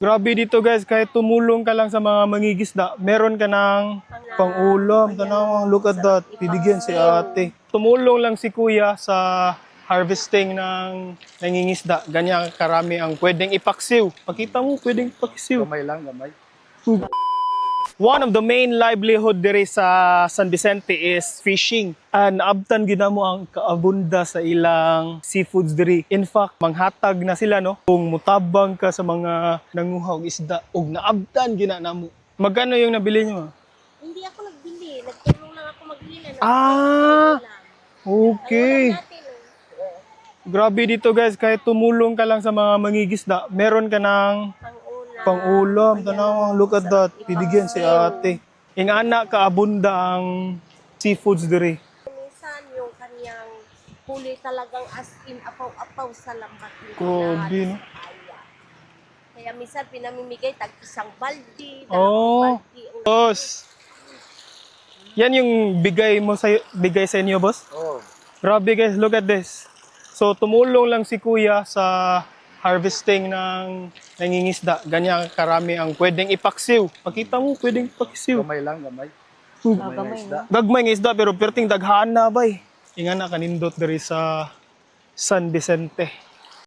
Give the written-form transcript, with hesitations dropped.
Grabe dito guys, kahit tumulong ka lang sa mga mangigisda, meron ka ng pang-ulam. Tanaw, look at that. Bibigyan si ate. Tumulong lang si kuya sa harvesting ng nangingisda. Ganyan karami ang pwedeng ipaksiw. Pakita mo, pwedeng ipaksiw. Gamay lang, gamay. One of the main livelihood diri sa San Vicente is fishing. And naabtan gid mo ang kaabunda sa ilang seafoods diri. In fact, manghatag na sila no kung mutabang ka sa mga nanguha og isda ug naabtan gid na mo. Magkano yung nabili nyo? Hindi ako nagbili. Nagtulong lang ako maghila. Okay. Grabe dito guys, kahit tumulong ka lang sa mga mangigisda, meron ka ng pang-ulam. Tanaw, look at that. Bibigyan si ate. Ingana kaabunda ang seafoods diri. Minsan yung kanyang huli talagang as in apaw-apaw sa lambat nila. Grabe, no? Kaya minsan pinamimigay tag isang baldi, Oh. dalawang baldi. Boss. Yan yung bigay sa inyo, boss? Oh. Grabe guys, look at this. So tumulong lang si kuya sa harvesting ng nangingisda. Ganyan karami ang pwedeng ipaksiw. Pakita mo, pwedeng ipaksiw. Gamay lang, gamay. Gamay Gamay isda. Gagmay ng isda pero perting daghan na bay. Inga na kanindot diri sa San Vicente.